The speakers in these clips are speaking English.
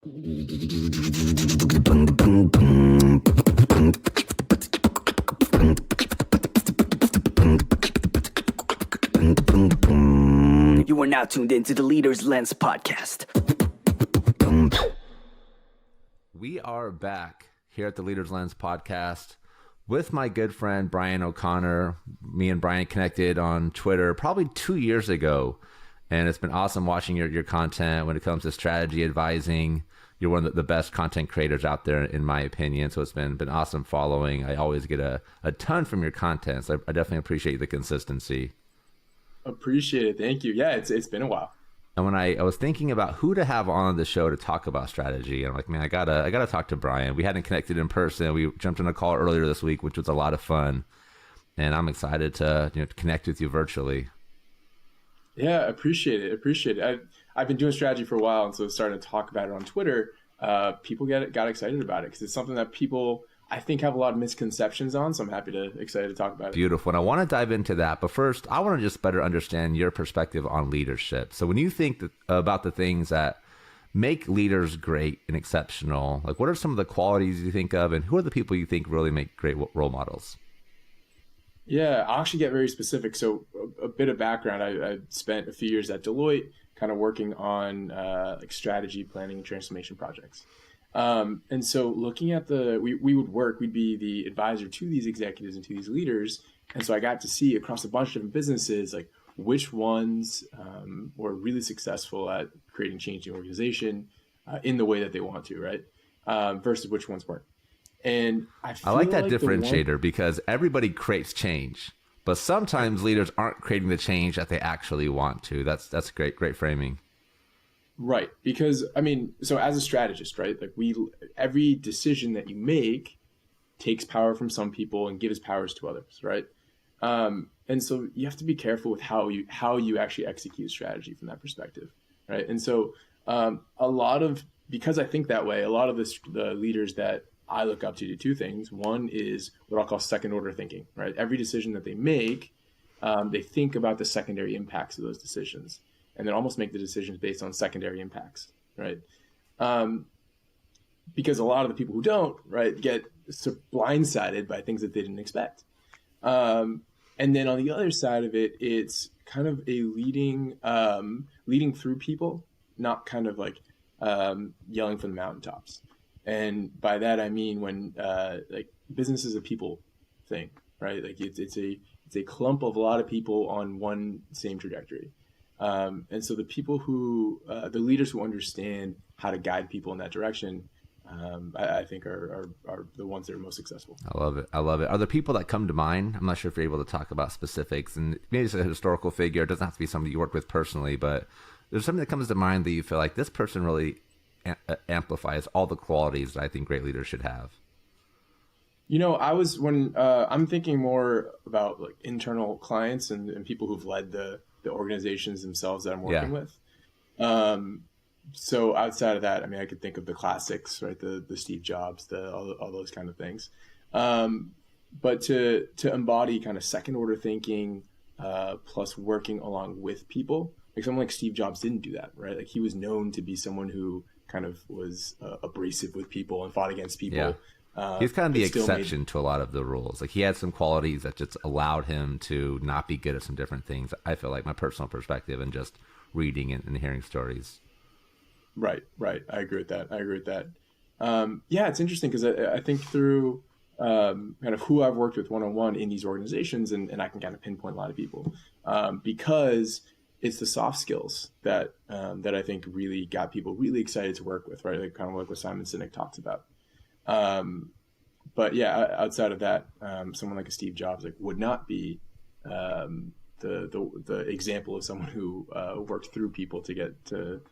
You are now tuned into the Leader's Lens podcast. We are back here at the Leader's Lens podcast with my good friend Brian O'Connor. Me and Brian connected on Twitter probably 2 years ago, and it's been awesome watching your content when it comes to strategy advising. You're one of the best content creators out there, in my opinion, so it's been awesome following. I always get a ton from your content, so I definitely appreciate the consistency. Appreciate it. Thank you. Yeah, it's been a while. And when I was thinking about who to have on the show to talk about strategy, I'm like, man, I gotta talk to Brian. We hadn't connected in person. We jumped on a call earlier this week, which was a lot of fun, and I'm excited to connect with you virtually. Yeah, appreciate it. I've been doing strategy for a while, and so starting to talk about it on Twitter, people got excited about it because it's something that people, I think, have a lot of misconceptions on. So I'm excited to talk about it. Beautiful. And I want to dive into that. But first, I want to just better understand your perspective on leadership. So when you think about the things that make leaders great and exceptional, like what are some of the qualities you think of, and who are the people you think really make great role models? Yeah, I'll actually get very specific. So a bit of background, I spent a few years at Deloitte kind of working on like strategy, planning, and transformation projects. And so looking at we'd be the advisor to these executives and to these leaders. And so I got to see across a bunch of different businesses, like which ones were really successful at creating change in the organization in the way that they want to, right? Versus which ones weren't. And I like that differentiator because everybody creates change, but sometimes leaders aren't creating the change that they actually want to. That's great framing. Right. Because I mean, so as a strategist, right, like every decision that you make takes power from some people and gives powers to others. Right. And so you have to be careful with how you actually execute strategy from that perspective. Right. And so because I think that way, a lot of the leaders that I look up to do two things. One is what I'll call second order thinking, right? Every decision that they make, they think about the secondary impacts of those decisions and then almost make the decisions based on secondary impacts, right? Because a lot of the people who don't, right, get blindsided by things that they didn't expect. And then on the other side of it, it's kind of a leading through people, not kind of like yelling from the mountaintops. And by that I mean when like business is a people thing, right? Like it's a clump of a lot of people on one same trajectory, and so the leaders who understand how to guide people in that direction, I think are the ones that are most successful. I love it. Are there people that come to mind? I'm not sure if you're able to talk about specifics, and maybe it's a historical figure. It doesn't have to be somebody you work with personally, but there's something that comes to mind that you feel like this person really amplifies all the qualities that I think great leaders should have. I'm thinking more about like internal clients and people who've led the organizations themselves that I'm working with. So outside of that, I mean, I could think of the classics, right? The Steve Jobs, all those kind of things. But to embody kind of second order thinking, plus working along with people, like someone like Steve Jobs didn't do that, right? Like he was known to be someone who kind of was abrasive with people and fought against people. Yeah. He's kind of the exception to a lot of the rules. Like he had some qualities that just allowed him to not be good at some different things. I feel like my personal perspective and just reading and hearing stories. Right. I agree with that. Yeah, it's interesting because I think through kind of who I've worked with one-on-one in these organizations, and I can kind of pinpoint a lot of people because it's the soft skills that I think really got people really excited to work with, right? Like kind of like what Simon Sinek talks about. But yeah, outside of that, someone like a Steve Jobs would not be the example of someone who worked through people to get to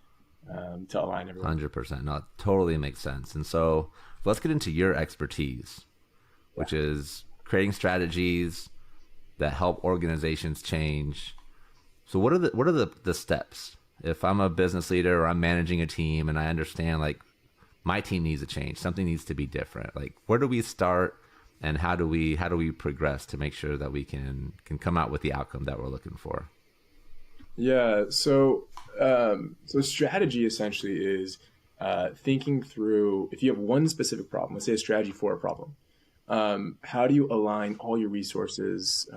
align everyone. 100%. No, it totally makes sense. And so let's get into your expertise, which is creating strategies that help organizations change. So what are the steps? If I'm a business leader or I'm managing a team and I understand like my team needs to change, something needs to be different. Like where do we start and how do we progress to make sure that we can come out with the outcome that we're looking for? Yeah. So strategy essentially is thinking through, if you have one specific problem, let's say a strategy for a problem, how do you align all your resources,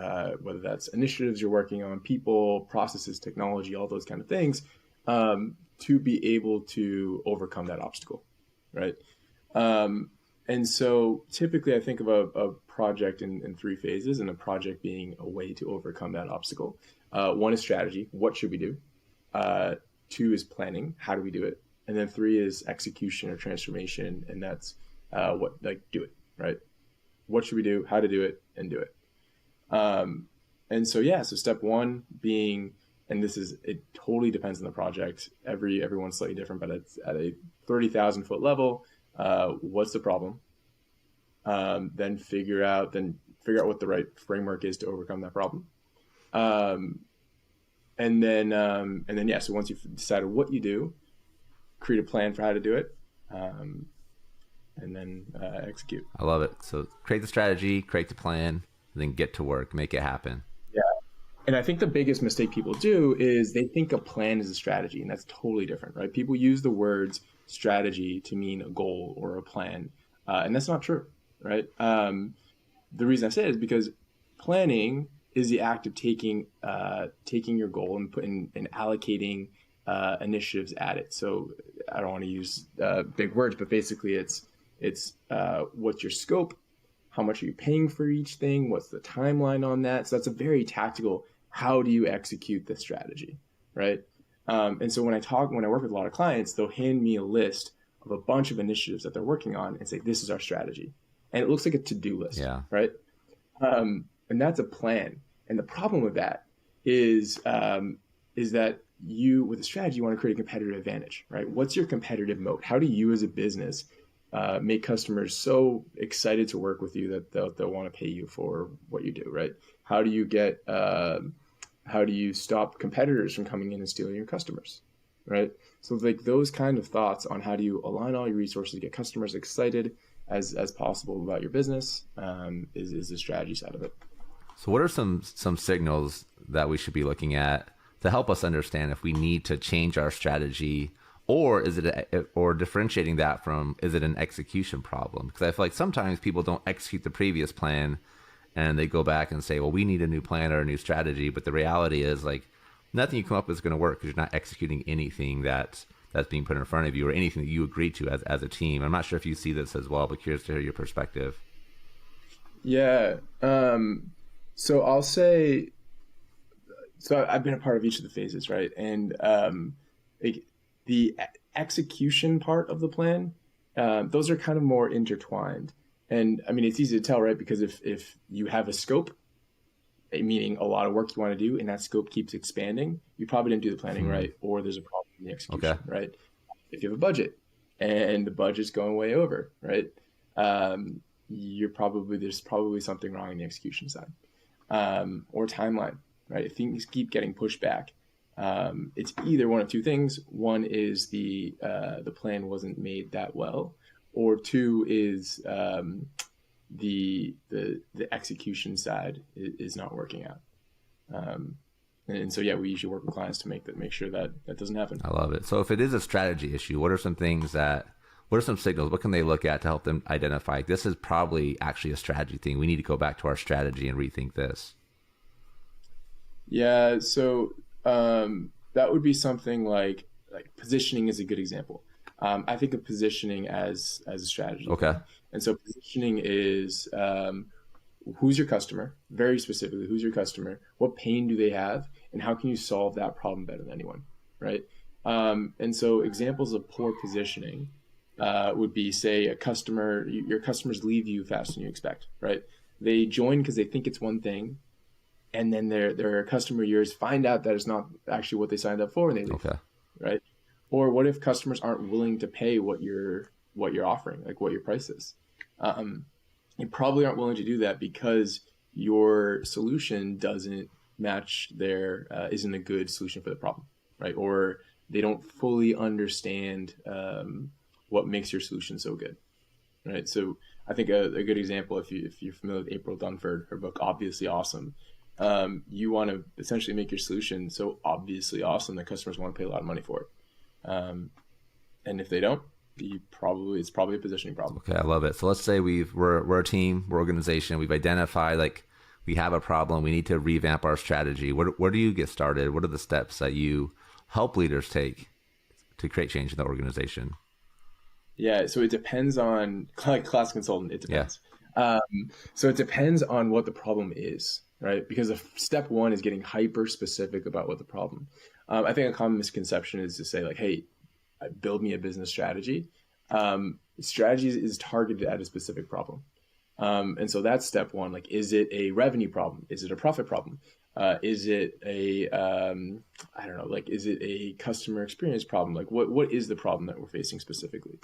whether that's initiatives you're working on, people, processes, technology, all those kind of things, to be able to overcome that obstacle, right? And so typically I think of a project in three phases, and a project being a way to overcome that obstacle. One is strategy. What should we do? Two is planning. How do we do it? And then three is execution or transformation. And that's do it, right? What should we do? How to do it, and do it. And so, so step one being, and it totally depends on the project. Everyone's slightly different, but it's at a 30,000 foot level. What's the problem? Then figure out what the right framework is to overcome that problem. And then, so once you've decided what you do, create a plan for how to do it, and then execute. I love it. So create the strategy, create the plan, and then get to work, make it happen. Yeah. And I think the biggest mistake people do is they think a plan is a strategy, and that's totally different, right? People use the words strategy to mean a goal or a plan, and that's not true, right? The reason I say it is because planning is the act of taking your goal and allocating initiatives at it. So I don't want to use big words, but basically it's what's your scope, how much are you paying for each thing, what's the timeline on that. So that's a very tactical, how do you execute this strategy, right? And so when I work with a lot of clients, they'll hand me a list of a bunch of initiatives that they're working on and say, this is our strategy. And it looks like a to-do list, right? And that's a plan. And the problem with that is that with a strategy, you want to create a competitive advantage, right? What's your competitive moat? How do you as a business make customers so excited to work with you that they'll want to pay you for what you do, right? How do you stop competitors from coming in and stealing your customers, right? So like those kind of thoughts on how do you align all your resources, get customers excited as possible about your business is the strategy side of it. So what are some signals that we should be looking at to help us understand if we need to change our strategy, or or differentiating that from, is it an execution problem? Because I feel like sometimes people don't execute the previous plan and they go back and say, well, we need a new plan or a new strategy. But the reality is like nothing you come up with is going to work because you're not executing anything that's being put in front of you or anything that you agreed to as a team. I'm not sure if you see this as well, but curious to hear your perspective. Yeah. So I'll say, I've been a part of each of the phases, right? And the execution part of the plan, those are kind of more intertwined. And I mean, it's easy to tell, right? Because if you have a scope, meaning a lot of work you want to do, and that scope keeps expanding, you probably didn't do the planning right, or there's a problem in the execution, right? If you have a budget and the budget's going way over, right? There's probably something wrong in the execution side. Or timeline, right? If things keep getting pushed back, it's either one of two things. One is the plan wasn't made that well, or two is the execution side is not working out. And so we usually work with clients to make sure that doesn't happen. I love it. So if it is a strategy issue, what are some signals? What can they look at to help them identify this is probably actually a strategy thing? We need to go back to our strategy and rethink this. Yeah. So that would be something like positioning is a good example. I think of positioning as a strategy. Okay. And so positioning is who's your customer? Very specifically, who's your customer? What pain do they have? And how can you solve that problem better than anyone, right? And so examples of poor positioning would be, say, your customers leave you faster than you expect, right? They join because they think it's one thing, and then their customer of yours find out that it's not actually what they signed up for, and they leave, right? Or what if customers aren't willing to pay what you're offering, like what your price is? You probably aren't willing to do that because your solution doesn't match isn't a good solution for the problem, right? Or they don't fully understand what makes your solution so good, right? So I think a good example, if you're familiar with April Dunford, her book Obviously Awesome, you want to essentially make your solution so obviously awesome that customers want to pay a lot of money for it. And if they don't, it's probably a positioning problem. Okay, I love it. So let's say we're a team, we're an organization, we've identified like we have a problem, we need to revamp our strategy. Where do you get started? What are the steps that you help leaders take to create change in the organization? Yeah, so it depends on, like class consultant, it depends. Yeah. So it depends on what the problem is, right? Because step one is getting hyper specific about what the problem. I think a common misconception is to say like, hey, build me a business strategy. Strategy is targeted at a specific problem. And so that's step one. Like, is it a revenue problem? Is it a profit problem? Is it a, I don't know, like, is it a customer experience problem? Like, what is the problem that we're facing specifically?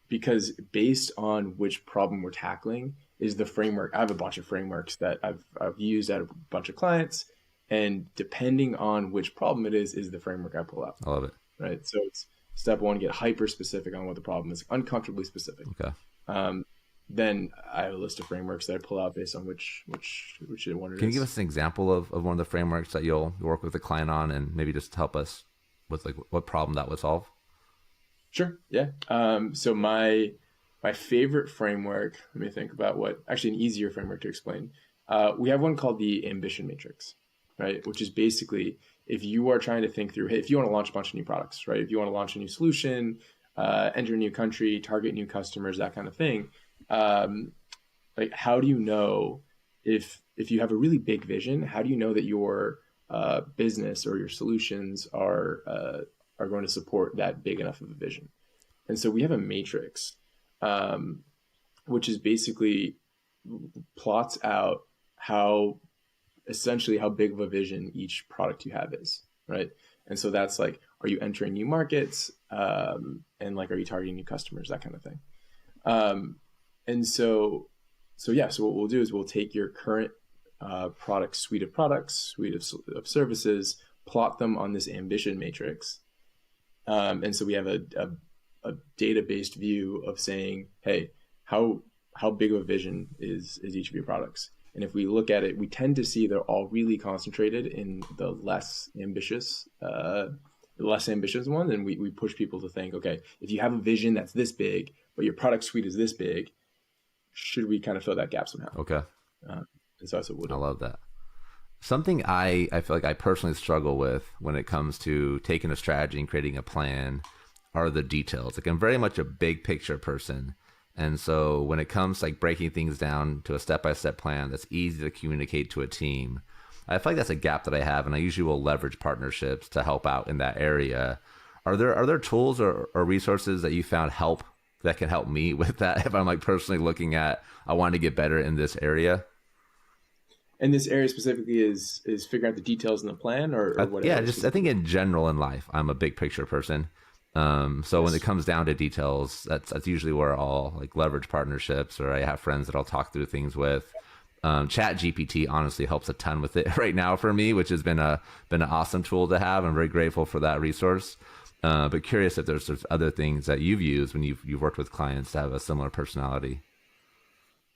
Because based on which problem we're tackling is the framework. I have a bunch of frameworks that I've used at a bunch of clients, and depending on which problem it is the framework I pull out. I love it. Right. So it's step one, get hyper specific on what the problem is, uncomfortably specific. Okay. Then I have a list of frameworks that I pull out based on which one it is. Can you give us an example of one of the frameworks that you'll work with a client on, and maybe just help us with like what problem that would solve? Sure. Yeah. So my favorite framework, let me think about an easier framework to explain. We have one called the ambition matrix, right? Which is basically if you are trying to think through, hey, if you want to launch a bunch of new products, right? If you want to launch a new solution, enter a new country, target new customers, that kind of thing. Like, how do you know if you have a really big vision, how do you know that your business or your solutions are going to support that big enough of a vision? And so we have a matrix, which is basically plots out essentially how big of a vision each product you have is, right? And so that's like, are you entering new markets? And like, are you targeting new customers, that kind of thing. And so what we'll do is we'll take your current suite of services, plot them on this ambition matrix. And so we have a data-based view of saying, hey, how big of a vision is each of your products? And if we look at it, we tend to see they're all really concentrated in the less ambitious one. And we push people to think, okay, if you have a vision that's this big, but your product suite is this big, should we kind of fill that gap somehow? Okay. And so that's what we'll do. I love that. Something I feel like I personally struggle with when it comes to taking a strategy and creating a plan are the details. Like, I'm very much a big picture person. And so when it comes to like breaking things down to a step-by-step plan that's easy to communicate to a team, I feel like that's a gap that I have, and I usually will leverage partnerships to help out in that area. Are there tools or resources that you found that can help me with that if I'm like personally looking at, I want to get better in this area? And this area specifically is figuring out the details in the plan or whatever? Yeah, I think in general in life, I'm a big picture person. So when it comes down to details, that's usually where I'll like leverage partnerships, or I have friends that I'll talk through things with. ChatGPT honestly helps a ton with it right now for me, which has been an awesome tool to have. I'm very grateful for that resource. But curious if there's other things that you've used when you've worked with clients that have a similar personality.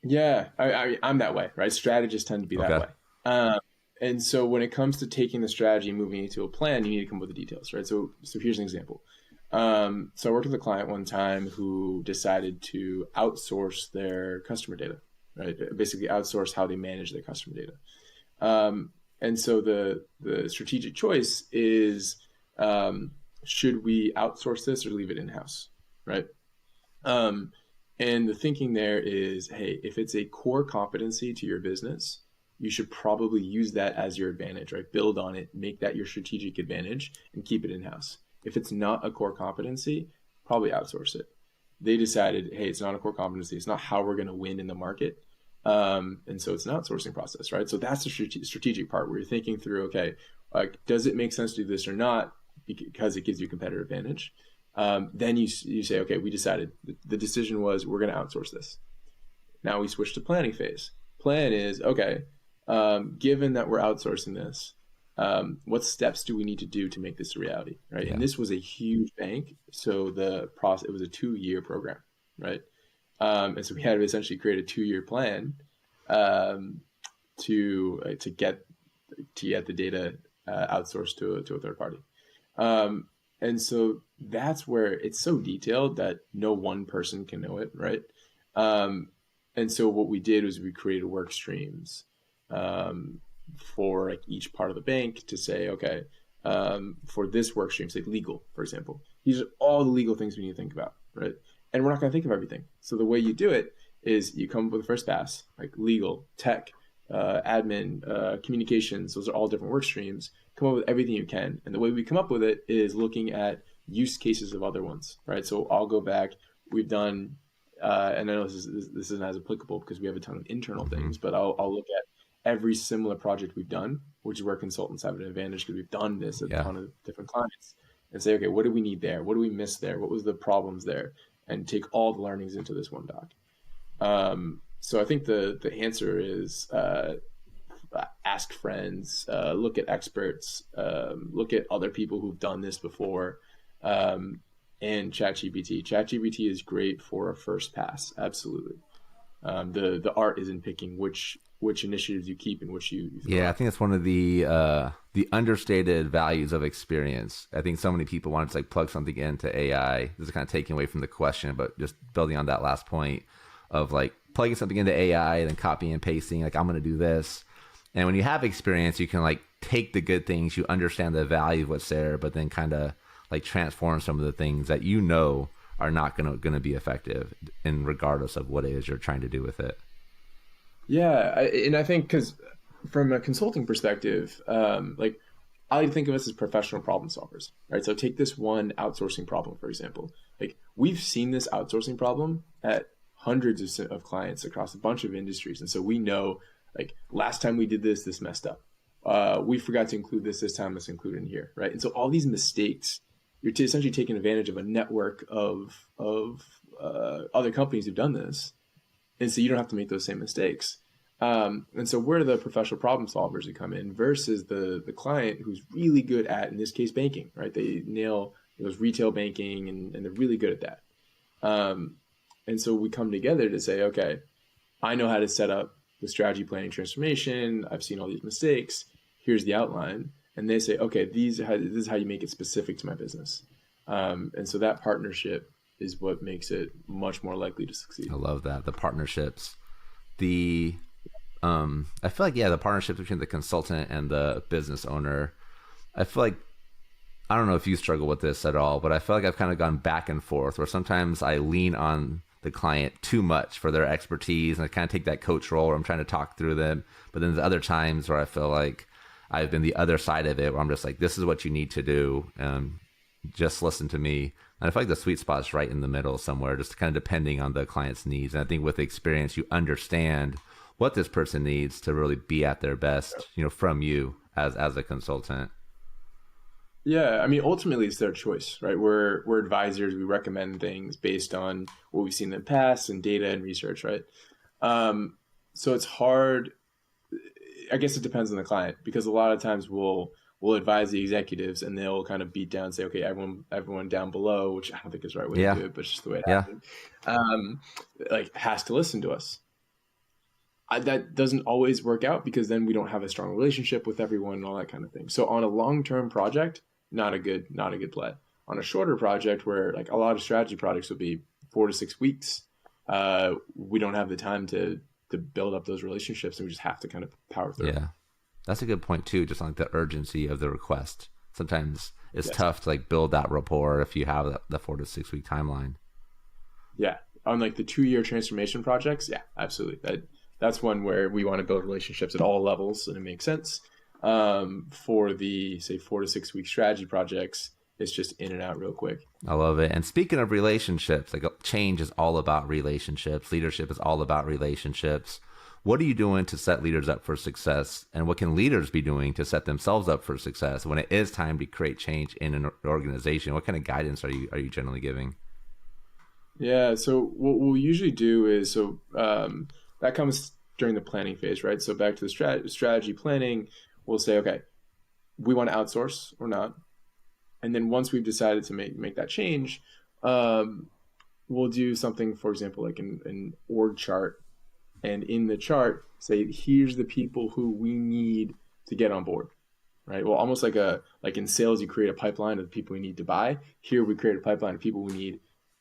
Yeah, I'm that way, right? Strategists tend to be that way. And so when it comes to taking the strategy and moving it to a plan, you need to come up with the details, right? So here's an example. So I worked with a client one time who decided to outsource their customer data, right? Basically outsource how they manage their customer data. And so the strategic choice is, should we outsource this or leave it in-house, right? And the thinking there is, hey, if it's a core competency to your business, you should probably use that as your advantage, right? Build on it, make that your strategic advantage, and keep it in-house. If it's not a core competency, probably outsource it. They decided, hey, it's not a core competency. It's not how we're going to win in the market. And so it's an outsourcing process, right? So that's the strategic part where you're thinking through, okay, like, does it make sense to do this or not? Because it gives you a competitive advantage. Then you say, okay, we decided the decision was we're going to outsource this. Now we switch to planning phase. Plan is, okay, given that we're outsourcing this, what steps do we need to do to make this a reality, right? Yeah. And this was a huge bank, so it was a 2-year program, right? And so we had to essentially create a 2-year plan to get the data outsourced to a third party. And so that's where it's so detailed that no one person can know it, right? Um, and so what we did was we created work streams um, for like each part of the bank to say, okay, for this work stream, say legal, for example, these are all the legal things we need to think about, right? And we're not going to think of everything. So the way you do it is you come up with a first pass, like legal, tech, admin, communications. Those are all different work streams. Come up with everything you can. And the way we come up with it is looking at use cases of other ones, right? So I'll go back. We've done, and I know this isn't as applicable because we have a ton of internal things, but I'll look at every similar project we've done, which is where consultants have an advantage because we've done this at a ton of different clients, and say, okay, what do we need there? What do we miss there? What was the problems there? And take all the learnings into this one doc. So I think the answer is ask friends, look at experts, look at other people who've done this before, and ChatGPT. ChatGPT is great for a first pass, absolutely. The art is in picking which initiatives you keep and which you I think that's one of the understated values of experience. I think so many people want to like plug something into AI. This is kind of taking away from the question, but just building on that last point of like plugging something into AI and then copying and pasting, like I'm going to do this. And when you have experience, you can like take the good things, you understand the value of what's there, but then kind of like transform some of the things that you know are not going to be effective, in regardless of what it is you're trying to do with it. Yeah, and I think because from a consulting perspective, like I like to think of us as professional problem solvers, right? So take this one outsourcing problem, for example. Like we've seen this outsourcing problem at hundreds of clients across a bunch of industries, and so we know like last time we did this, this messed up. We forgot to include this time. Let's include it in here, right? And so all these mistakes, you're essentially taking advantage of a network of other companies who've done this, and so you don't have to make those same mistakes. And so we're the professional problem solvers who come in versus the client who's really good at, in this case, banking, right? They nail those retail banking and they're really good at that. And so we come together to say, okay, I know how to set up the strategy planning transformation. I've seen all these mistakes. Here's the outline. And they say, okay, this is how you make it specific to my business. And so that partnership is what makes it much more likely to succeed. I love that. The partnerships, I feel like, the partnerships between the consultant and the business owner, I feel like, I don't know if you struggle with this at all, but I feel like I've kind of gone back and forth where sometimes I lean on the client too much for their expertise and I kind of take that coach role where I'm trying to talk through them. But then there's other times where I feel like I've been the other side of it where I'm just like, this is what you need to do. Just listen to me. And I feel like the sweet spot is right in the middle somewhere, just kind of depending on the client's needs. And I think with experience, you understand what this person needs to really be at their best, from you as a consultant. Yeah, I mean, ultimately it's their choice, right? We're advisors. We recommend things based on what we've seen in the past and data and research, right? So it's hard. I guess it depends on the client because a lot of times we'll advise the executives and they'll kind of beat down and say, okay, everyone down below, which I don't think is the right way to do it, but it's just the way it happened, like has to listen to us. That doesn't always work out because then we don't have a strong relationship with everyone and all that kind of thing. So on a long-term project, not a good play. On a shorter project where like a lot of strategy projects will be 4 to 6 weeks, we don't have the time to build up those relationships and we just have to kind of power through. Yeah, that's a good point too. Just like the urgency of the request. Sometimes it's tough to like build that rapport if you have the 4 to 6 week timeline. Yeah. On like the 2-year transformation projects. Yeah, absolutely. That's one where we want to build relationships at all levels and it makes sense. For the, say, 4 to 6 week strategy projects, it's just in and out real quick. I love it. And speaking of relationships, like change is all about relationships. Leadership is all about relationships. What are you doing to set leaders up for success? And what can leaders be doing to set themselves up for success when it is time to create change in an organization? What kind of guidance are you generally giving? Yeah, so what we'll usually do is, that comes during the planning phase, right? So back to the strategy planning, we'll say, okay, we want to outsource or not. And then once we've decided to make that change, we'll do something, for example, like an org chart. And in the chart, say, here's the people who we need to get on board. right? Well, almost like in sales, you create a pipeline of the people we need to buy. Here, we create a pipeline of people we need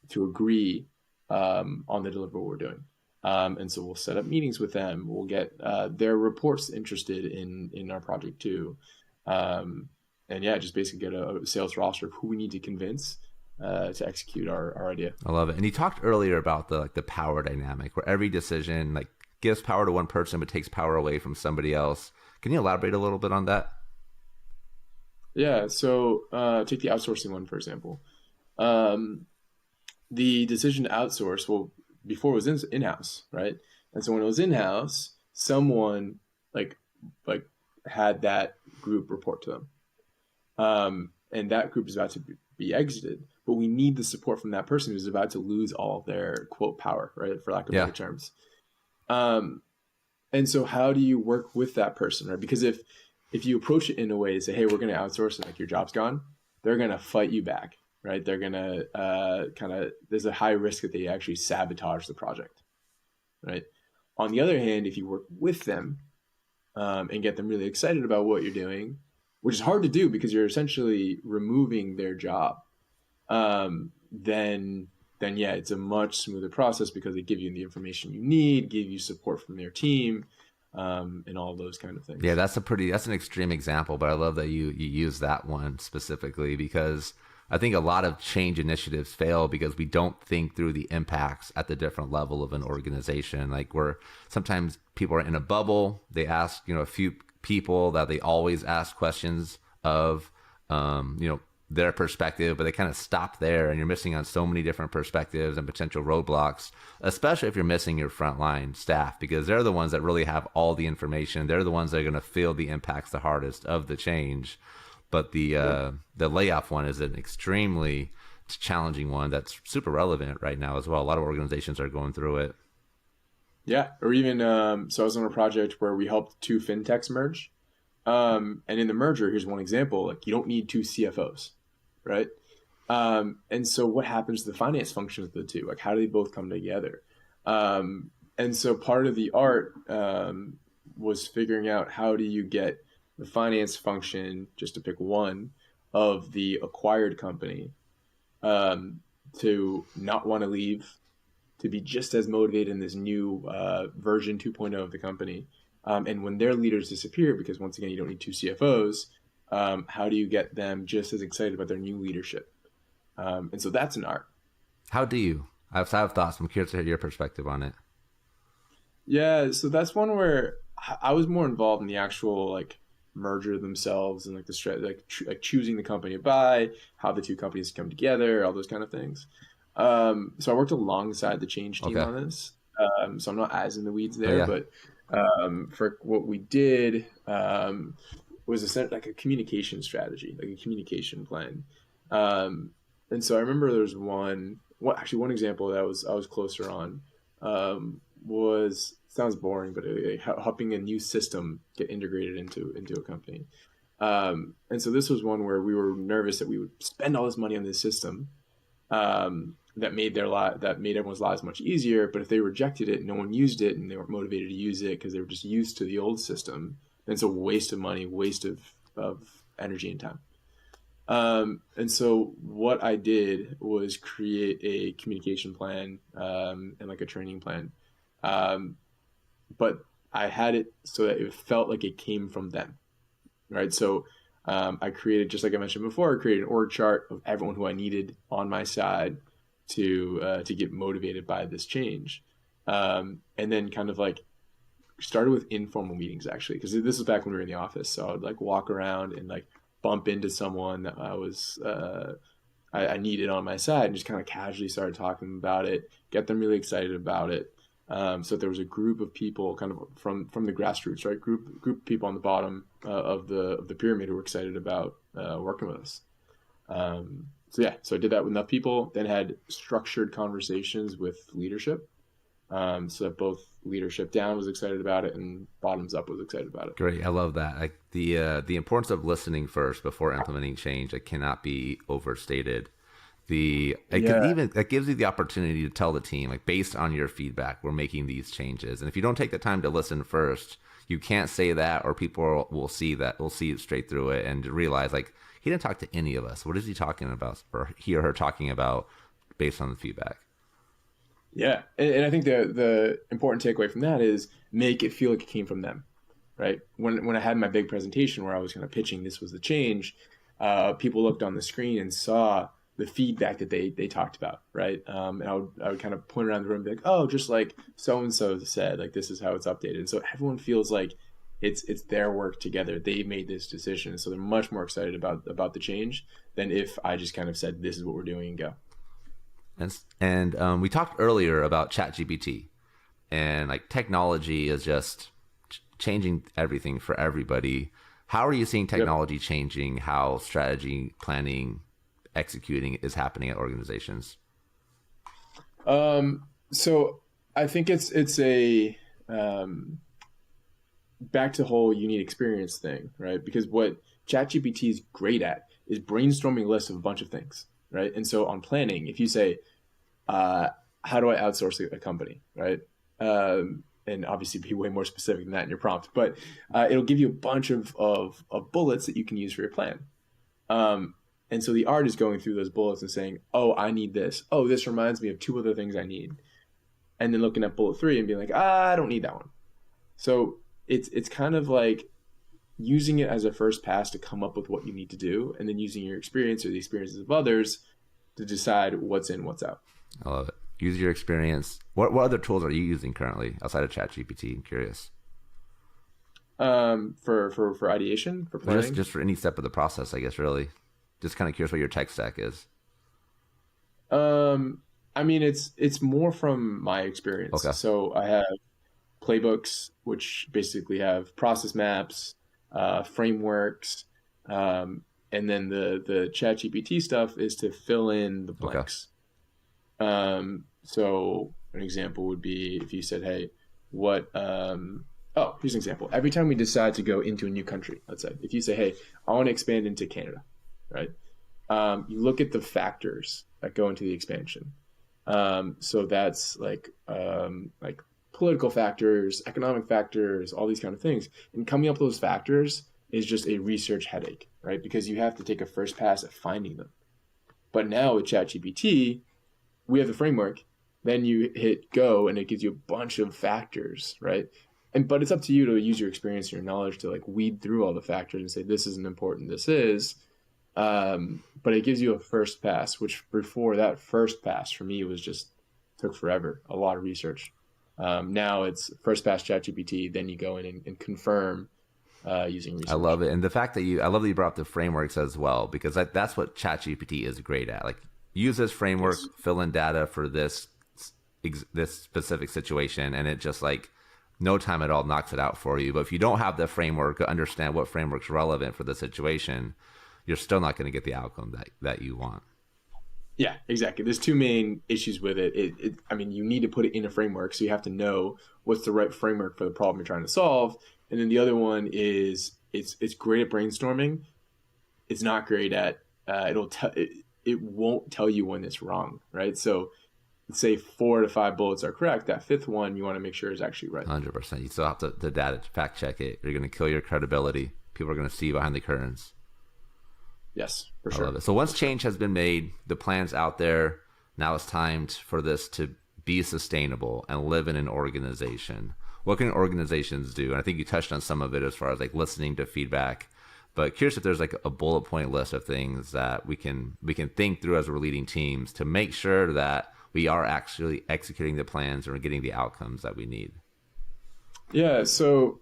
to agree on the deliverable we're doing. And so we'll set up meetings with them. We'll get their reports interested in our project too. And yeah, just basically get a sales roster of who we need to convince to execute our idea. I love it. And you talked earlier about the power dynamic, where every decision like gives power to one person but takes power away from somebody else. Can you elaborate a little bit on that? Yeah. So take the outsourcing one, for example. The decision to outsource, well, before it was in-house, right? And so when it was in-house, someone like had that group report to them. And that group is about to be exited, but we need the support from that person who's about to lose all of their quote power, right? For lack of better terms. And so how do you work with that person, right? Because if you approach it in a way to say, hey, we're going to outsource and like your job's gone, they're going to fight you back, right? They're going to there's a high risk that they actually sabotage the project, right? On the other hand, if you work with them and get them really excited about what you're doing, which is hard to do because you're essentially removing their job, then yeah, it's a much smoother process because they give you the information you need, give you support from their team, and all those kind of things. Yeah, that's an extreme example, but I love that you use that one specifically because I think a lot of change initiatives fail because we don't think through the impacts at the different level of an organization. Like sometimes people are in a bubble, they ask, a few people that they always ask questions of, their perspective, but they kind of stop there and you're missing on so many different perspectives and potential roadblocks, especially if you're missing your frontline staff, because they're the ones that really have all the information. They're the ones that are going to feel the impacts the hardest of the change. But the layoff one is an extremely challenging one that's super relevant right now as well. A lot of organizations are going through it. Yeah, or even so I was on a project where we helped two fintechs merge. And in the merger, here's one example, like you don't need two CFOs, right? And so what happens to the finance function of the two? Like how do they both come together? And so part of the art was figuring out how do you get the finance function, just to pick one, of the acquired company to not want to leave, to be just as motivated in this new version 2.0 of the company. And when their leaders disappear, because once again, you don't need two CFOs, how do you get them just as excited about their new leadership? And so that's an art. How do you? I have thoughts. I'm curious to hear your perspective on it. Yeah, so that's one where I was more involved in the actual like merger themselves and like the like choosing the company to buy, how the two companies come together, all those kind of things. So I worked alongside the change team on this. So I'm not as in the weeds there, but for what we did was like a communication strategy, like a communication plan. And so I remember there was one example that I was closer on was, sounds boring, but helping a new system get integrated into a company. And so this was one where we were nervous that we would spend all this money on this system that made everyone's lives much easier. But if they rejected it, no one used it, and they weren't motivated to use it because they were just used to the old system, then it's a waste of money, waste of energy and time. And so what I did was create a communication plan and like a training plan. But I had it so that it felt like it came from them, right? So I created, just like I mentioned before, I created an org chart of everyone who I needed on my side to get motivated by this change. And then kind of like started with informal meetings, actually, because this was back when we were in the office. So I would like walk around and like bump into someone that I needed on my side and just kind of casually started talking about it, get them really excited about it. So there was a group of people kind of from the grassroots, right? Group of people on the bottom of the pyramid who were excited about working with us. So I did that with enough people, then had structured conversations with leadership. So that both leadership down was excited about it and bottoms up was excited about it. Great. I love that. Like the importance of listening first before implementing change, it cannot be overstated. It gives you the opportunity to tell the team, like, based on your feedback, we're making these changes. And if you don't take the time to listen first, you can't say that, or people will see that, will see it straight through it and realize like he didn't talk to any of us. What is he talking about, or he or her talking about based on the feedback? Yeah, and I think the important takeaway from that is make it feel like it came from them, right? When I had my big presentation where I was kind of pitching this was the change, people looked on the screen and saw the feedback that they talked about, right? And I would kind of point around the room and be like, oh, just like so and so said, like this is how it's updated. And so everyone feels like it's their work together. They made this decision, so they're much more excited about the change than if I just kind of said this is what we're doing and go. And we talked earlier about ChatGPT, and like technology is just changing everything for everybody. How are you seeing technology changing how strategy, planning, executing is happening at organizations? So I think it's a back to the whole you need experience thing, right? Because what ChatGPT is great at is brainstorming a list of a bunch of things, right? And so on planning, if you say, how do I outsource a company, right? And obviously be way more specific than that in your prompt, but it'll give you a bunch of bullets that you can use for your plan. And so the art is going through those bullets and saying, oh, I need this. Oh, this reminds me of 2 other things I need. And then looking at bullet 3 and being like, I don't need that one. So it's kind of like using it as a first pass to come up with what you need to do, and then using your experience or the experiences of others to decide what's in, what's out. I love it. Use your experience. What other tools are you using currently outside of ChatGPT? I'm curious. For ideation, for planning? Just for any step of the process, I guess, really. Just kind of curious what your tech stack is. I mean, it's more from my experience. Okay. So I have playbooks, which basically have process maps, frameworks, and then the ChatGPT stuff is to fill in the blanks. Okay. So an example would be if you said, hey, here's an example. Every time we decide to go into a new country, let's say, if you say, hey, I want to expand into Canada, right? You look at the factors that go into the expansion. So that's like political factors, economic factors, all these kind of things. And coming up with those factors is just a research headache, right? Because you have to take a first pass at finding them. But now with ChatGPT, we have the framework, then you hit go and it gives you a bunch of factors, right? But it's up to you to use your experience and your knowledge to like weed through all the factors and say, this isn't important, this is. But it gives you a first pass, which before that first pass for me was just took forever, a lot of research. Now it's first pass ChatGPT, then you go in and confirm using research. I love it. And the fact that I love that you brought up the frameworks as well, because that's what ChatGPT is great at. Like use this framework, yes. Fill in data for this specific situation, and it just like no time at all knocks it out for you. But if you don't have the framework, understand what framework's relevant for the situation, you're still not going to get the outcome that you want. Yeah, exactly. There's 2 main issues with it. I mean, you need to put it in a framework, so you have to know what's the right framework for the problem you're trying to solve. And then the other one is it's great at brainstorming. It's not great at it won't tell you when it's wrong, right? So let's say 4 to 5 bullets are correct. That 5th one you want to make sure is actually right. 100%. You still have the data to fact check it. You're going to kill your credibility. People are going to see behind the curtains. Yes, for sure. I love it. So once change has been made, the plan's out there. Now it's time for this to be sustainable and live in an organization. What can organizations do? And I think you touched on some of it as far as like listening to feedback. But curious if there's like a bullet point list of things that we can think through as we're leading teams to make sure that we are actually executing the plans and we're getting the outcomes that we need. Yeah. So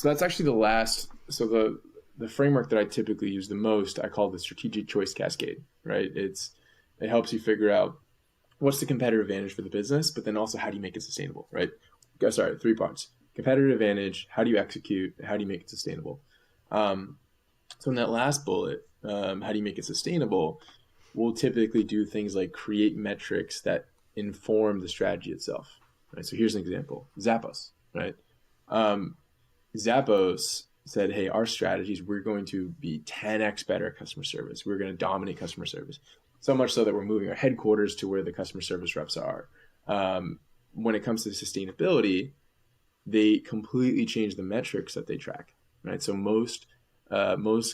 that's actually the last. So the framework that I typically use the most, I call the strategic choice cascade, right? It helps you figure out what's the competitive advantage for the business, but then also how do you make it sustainable, right? Sorry, 3 parts. Competitive advantage, how do you execute, how do you make it sustainable? So in that last bullet, how do you make it sustainable? We'll typically do things like create metrics that inform the strategy itself, right? So here's an example, Zappos, right? Zappos said, hey, our strategies, we're going to be 10x better at customer service. We're going to dominate customer service. So much so that we're moving our headquarters to where the customer service reps are. When it comes to sustainability, they completely change the metrics that they track, right? So most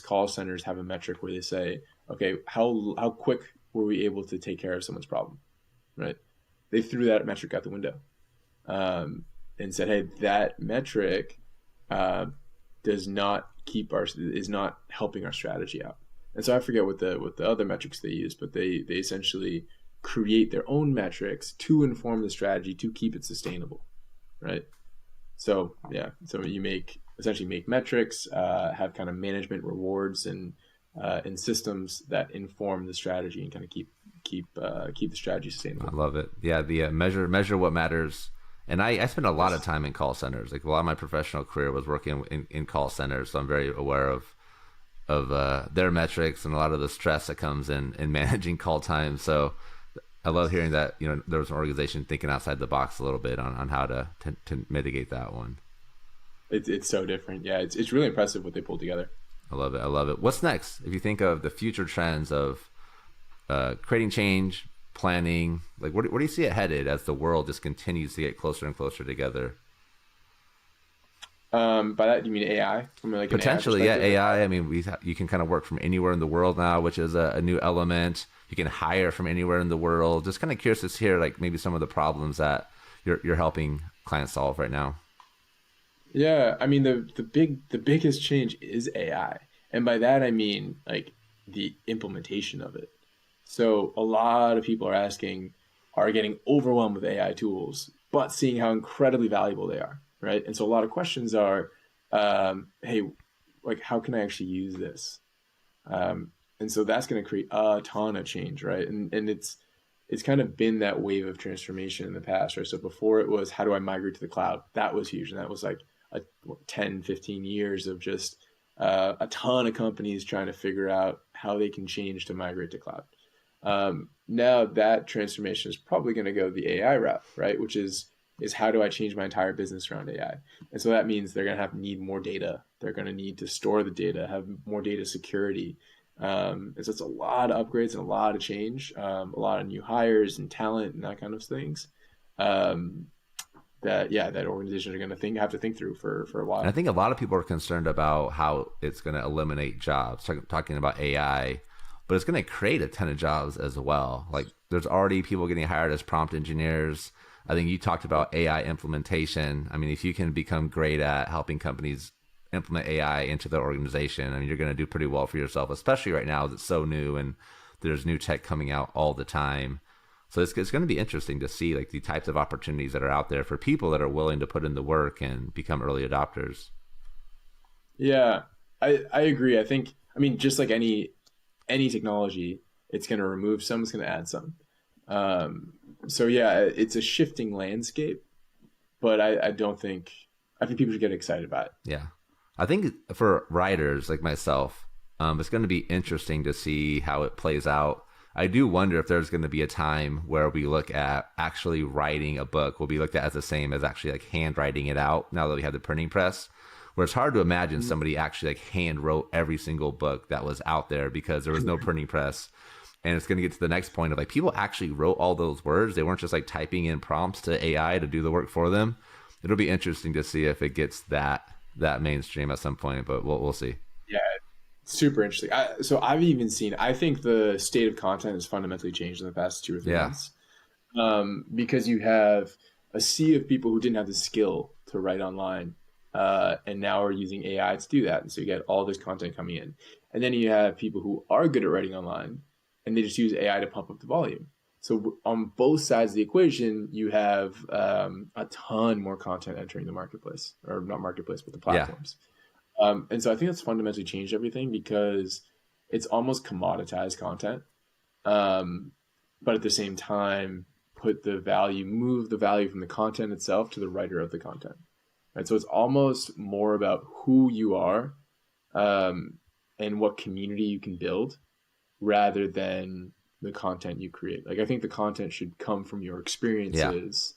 call centers have a metric where they say, okay, how quick were we able to take care of someone's problem, right? They threw that metric out the window, and said, hey, that metric uh, does not is not helping our strategy out. And so I forget what the other metrics they use, but they essentially create their own metrics to inform the strategy to keep it sustainable, right? So yeah, so you essentially make metrics, have kind of management rewards and systems that inform the strategy and kind of keep the strategy sustainable. I love it. Yeah, the measure what matters. And I spent a lot of time in call centers. Like a lot of my professional career was working in call centers, so I'm very aware of their metrics and a lot of the stress that comes in managing call time. So I love hearing that, you know, there was an organization thinking outside the box a little bit on how to mitigate that one. It's so different. Yeah, it's really impressive what they pulled together. I love it. I love it. What's next? If you think of the future trends of creating change, planning, like where do you see it headed as the world just continues to get closer and closer together? By that, you mean AI? From like Potentially, yeah, AI. I mean, you can kind of work from anywhere in the world now, which is a new element. You can hire from anywhere in the world. Just kind of curious to hear, like, maybe some of the problems that you're helping clients solve right now. Yeah, I mean the biggest change is AI, and by that I mean like the implementation of it. So a lot of people are getting overwhelmed with AI tools, but seeing how incredibly valuable they are, right? And so a lot of questions are, hey, like how can I actually use this? And so that's going to create a ton of change, right? And it's kind of been that wave of transformation in the past, right? So before it was, how do I migrate to the cloud? That was huge. And that was like 10, 15 years of just a ton of companies trying to figure out how they can change to migrate to cloud. Now that transformation is probably going to go the AI route, right? Which is how do I change my entire business around AI? And so that means they're going to need more data. They're going to need to store the data, have more data security. And so it's a lot of upgrades and a lot of change, a lot of new hires and talent and that kind of things. That organizations are going to have to think through for a while. And I think a lot of people are concerned about how it's going to eliminate jobs, talking about AI, but it's going to create a ton of jobs as well. Like there's already people getting hired as prompt engineers. I think you talked about AI implementation. I mean, if you can become great at helping companies implement AI into their organization, I mean, you're going to do pretty well for yourself, especially right now that's so new and there's new tech coming out all the time. So it's going to be interesting to see like the types of opportunities that are out there for people that are willing to put in the work and become early adopters. Yeah, I agree. I mean, just like any technology, it's going to remove some, it's going to add some. So yeah, it's a shifting landscape, but I think people should get excited about it. Yeah. I think for writers like myself, it's going to be interesting to see how it plays out. I do wonder if there's going to be a time where we look at actually writing a book will be looked at as the same as actually like handwriting it out now that we have the printing press, where it's hard to imagine somebody actually like hand wrote every single book that was out there because there was no printing press. And it's going to get to the next point of like people actually wrote all those words. They weren't just like typing in prompts to AI to do the work for them. It'll be interesting to see if it gets that mainstream at some point, but we'll see. Yeah, super interesting. So I've even seen, I think the state of content has fundamentally changed in the past 2 or 3 months. Because you have a sea of people who didn't have the skill to write online, and now are using AI to do that. And so you get all this content coming in. And then you have people who are good at writing online, and they just use AI to pump up the volume. So on both sides of the equation, you have a ton more content entering the marketplace, or not marketplace, but the platforms. And so I think that's fundamentally changed everything because it's almost commoditized content. But at the same time, move the value from the content itself to the writer of the content. Right? So it's almost more about who you are and what community you can build rather than the content you create. Like I think the content should come from your experiences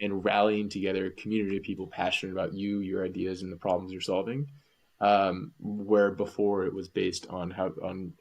and rallying together a community of people passionate about you, your ideas, and the problems you're solving. Where before it was based on who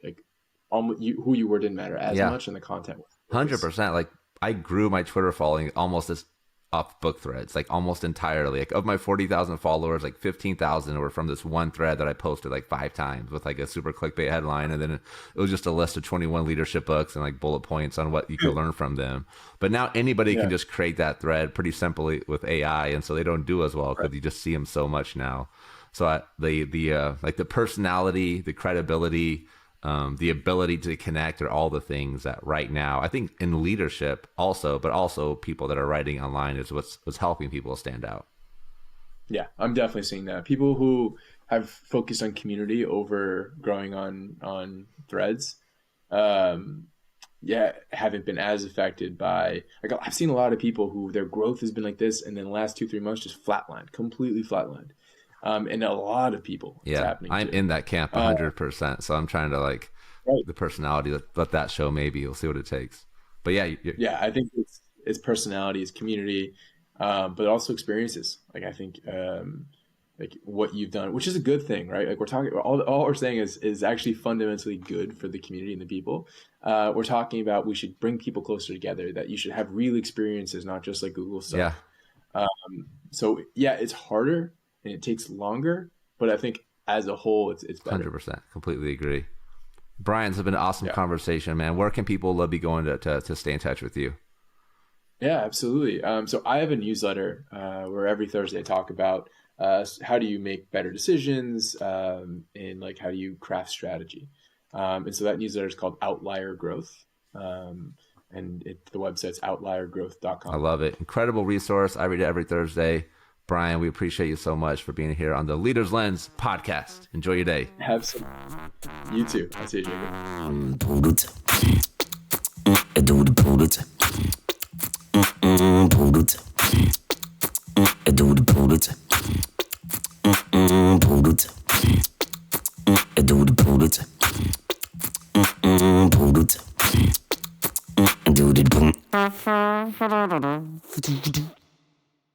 you were didn't matter as much, and the content was 100%. Like I grew my Twitter following almost as off book threads, like almost entirely. Like of my 40,000 followers, like 15,000 were from this one thread that I posted like 5 times with like a super clickbait headline. And then it was just a list of 21 leadership books and like bullet points on what you could learn from them. But now anybody can just create that thread pretty simply with AI. And so they don't do as well because you just see them so much now. So like the personality, the credibility, the ability to connect are all the things that right now, I think in leadership also, but also people that are writing online is what's helping people stand out. Yeah, I'm definitely seeing that. People who have focused on community over growing on threads, haven't been as affected by, like, I've seen a lot of people who their growth has been like this, and then the last 2-3 months just completely flatlined. And a lot of people, it's happening I'm too. in that camp 100%. So I'm trying to like the personality, let that show, maybe we'll see what it takes. But I think it's personality, it's community, but also experiences. Like, I think, like what you've done, which is a good thing, right? Like, we're talking, all we're saying is actually fundamentally good for the community and the people. We're talking about, we should bring people closer together, that you should have real experiences, not just like Google stuff. So it's harder and it takes longer, but I think as a whole, it's better. 100%. Completely agree. Brian, it's been an awesome conversation, man. Where can people be going to stay in touch with you? Yeah, absolutely. So I have a newsletter where every Thursday I talk about how do you make better decisions, and like how do you craft strategy. And so that newsletter is called Outlier Growth. And the website's outliergrowth.com. I love it. Incredible resource. I read it every Thursday. Brian, we appreciate you so much for being here on the Leader's Lens podcast. Enjoy your day. Have some. You too. I'll see you, Jacob. Do